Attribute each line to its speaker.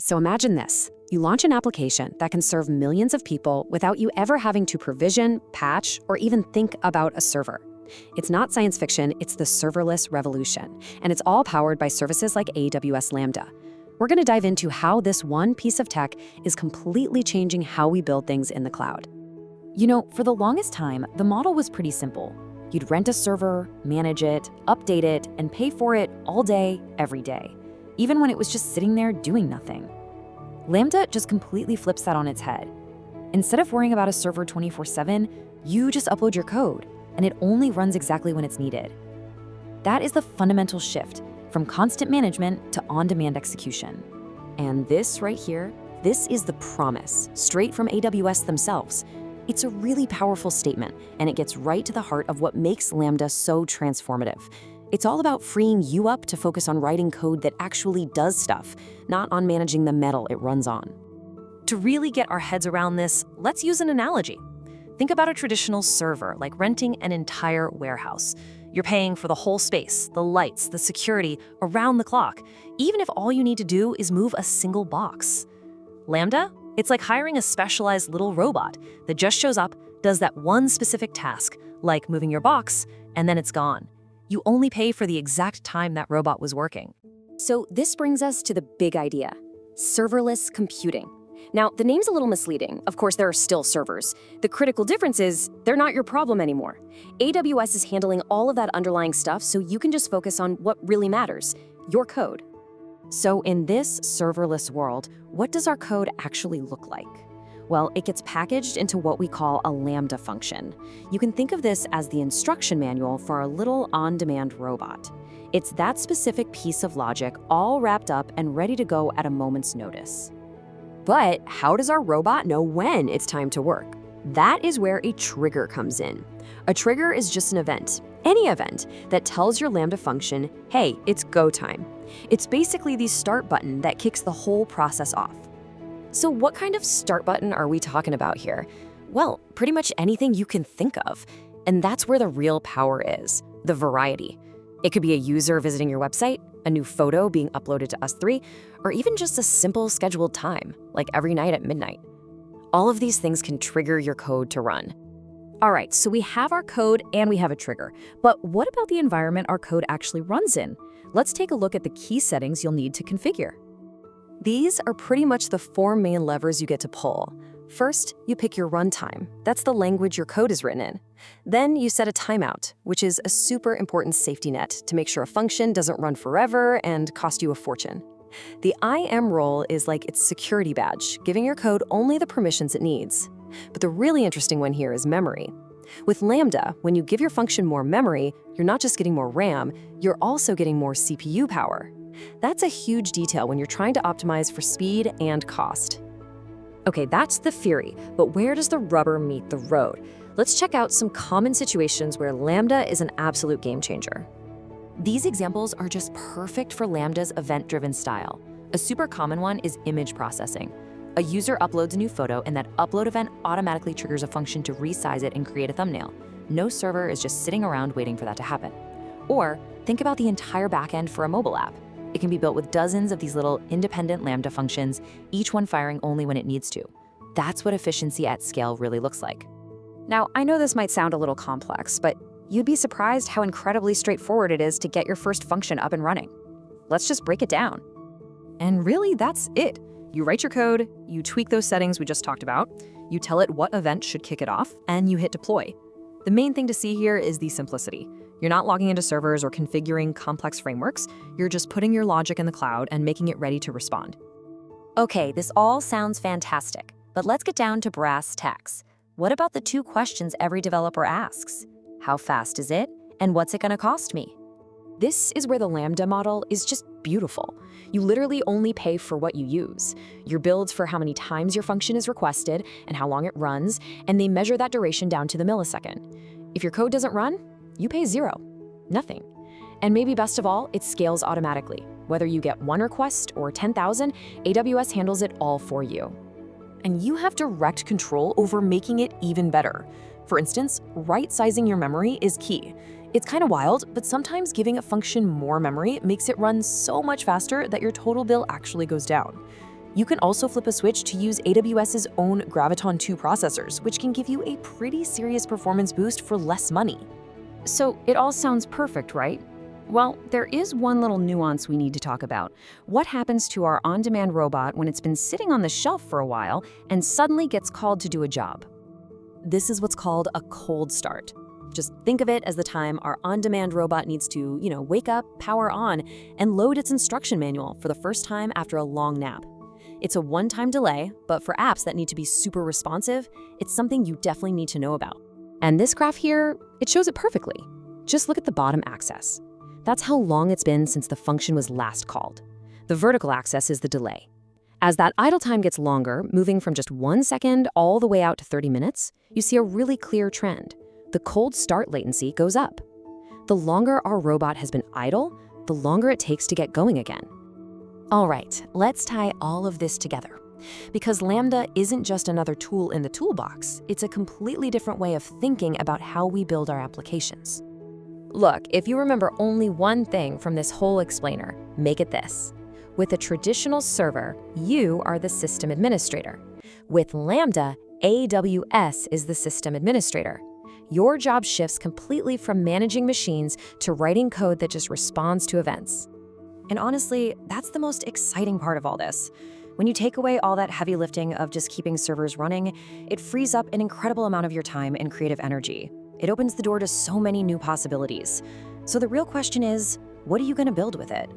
Speaker 1: So imagine this. You launch an application that can serve millions of people without you ever having to provision, patch, or even think about a server. It's not science fiction, it's the serverless revolution, and it's all powered by services like AWS Lambda. We're going to dive into how this one piece of tech is completely changing how we build things in the cloud.
Speaker 2: You know, for the longest time, the model was pretty simple. You'd rent a server, manage it, update it, and pay for it all day, every day, even when it was just sitting there doing nothing. Lambda just completely flips that on its head. Instead of worrying about a server 24/7, you just upload your code, and it only runs exactly when it's needed. That is the fundamental shift from constant management to on-demand execution. And this right here, this is the promise, straight from AWS themselves. It's a really powerful statement, and it gets right to the heart of what makes Lambda so transformative. It's all about freeing you up to focus on writing code that actually does stuff, not on managing the metal it runs on.
Speaker 3: To really get our heads around this, let's use an analogy. Think about a traditional server, like renting an entire warehouse. You're paying for the whole space, the lights, the security, around the clock, even if all you need to do is move a single box. Lambda? It's like hiring a specialized little robot that just shows up, does that one specific task, like moving your box, and then it's gone. You only pay for the exact time that robot was working.
Speaker 1: So this brings us to the big idea, serverless computing. Now, the name's a little misleading. Of course, there are still servers. The critical difference is they're not your problem anymore. AWS is handling all of that underlying stuff so you can just focus on what really matters, your code. So in this serverless world, what does our code actually look like? Well, it gets packaged into what we call a Lambda function. You can think of this as the instruction manual for our little on-demand robot. It's that specific piece of logic all wrapped up and ready to go at a moment's notice. But how does our robot know when it's time to work? That is where a trigger comes in. A trigger is just an event, any event, that tells your Lambda function, hey, it's go time. It's basically the start button that kicks the whole process off. So what kind of start button are we talking about here? Well, pretty much anything you can think of. And that's where the real power is, the variety. It could be a user visiting your website, a new photo being uploaded to us3, or even just a simple scheduled time, like every night at midnight. All of these things can trigger your code to run. All right, so we have our code and we have a trigger. But what about the environment our code actually runs in? Let's take a look at the key settings you'll need to configure. These are pretty much the four main levers you get to pull. First, you pick your runtime. That's the language your code is written in. Then you set a timeout, which is a super important safety net to make sure a function doesn't run forever and cost you a fortune. The IM role is like its security badge, giving your code only the permissions it needs. But the really interesting one here is memory. With Lambda, when you give your function more memory, you're not just getting more RAM, you're also getting more CPU power. That's a huge detail when you're trying to optimize for speed and cost. Okay, that's the theory, but where does the rubber meet the road? Let's check out some common situations where Lambda is an absolute game changer. These examples are just perfect for Lambda's event-driven style. A super common one is image processing. A user uploads a new photo, and that upload event automatically triggers a function to resize it and create a thumbnail. No server is just sitting around waiting for that to happen. Or think about the entire backend for a mobile app. It can be built with dozens of these little independent Lambda functions, each one firing only when it needs to. That's what efficiency at scale really looks like. Now, I know this might sound a little complex, but you'd be surprised how incredibly straightforward it is to get your first function up and running. Let's just break it down. And really, that's it. You write your code, you tweak those settings we just talked about, you tell it what event should kick it off, and you hit deploy. The main thing to see here is the simplicity. You're not logging into servers or configuring complex frameworks. You're just putting your logic in the cloud and making it ready to respond. Okay, this all sounds fantastic, but let's get down to brass tacks. What about the two questions every developer asks? How fast is it? And what's it going to cost me? This is where the Lambda model is just beautiful. You literally only pay for what you use. Your builds for how many times your function is requested and how long it runs, and they measure that duration down to the millisecond. If your code doesn't run, you pay zero, nothing. And maybe best of all, it scales automatically. Whether you get one request or 10,000, AWS handles it all for you. And you have direct control over making it even better. For instance, right-sizing your memory is key. It's kind of wild, but sometimes giving a function more memory makes it run so much faster that your total bill actually goes down.
Speaker 2: You can also flip a switch to use AWS's own Graviton 2 processors, which can give you a pretty serious performance boost for less money.
Speaker 1: So it all sounds perfect, right? Well, there is one little nuance we need to talk about. What happens to our on-demand robot when it's been sitting on the shelf for a while and suddenly gets called to do a job?
Speaker 2: This is what's called a cold start. Just think of it as the time our on-demand robot needs to, wake up, power on, and load its instruction manual for the first time after a long nap. It's a one-time delay, but for apps that need to be super responsive, it's something you definitely need to know about.
Speaker 1: And this graph here, it shows it perfectly. Just look at the bottom axis. That's how long it's been since the function was last called. The vertical axis is the delay. As that idle time gets longer, moving from just 1 second all the way out to 30 minutes, you see a really clear trend. The cold start latency goes up. The longer our robot has been idle, the longer it takes to get going again.
Speaker 2: All right, let's tie all of this together. Because Lambda isn't just another tool in the toolbox, it's a completely different way of thinking about how we build our applications.
Speaker 1: Look, if you remember only one thing from this whole explainer, make it this. With a traditional server, you are the system administrator. With Lambda, AWS is the system administrator. Your job shifts completely from managing machines to writing code that just responds to events.
Speaker 3: And honestly, that's the most exciting part of all this. When you take away all that heavy lifting of just keeping servers running, it frees up an incredible amount of your time and creative energy. It opens the door to so many new possibilities. So the real question is, what are you going to build with it?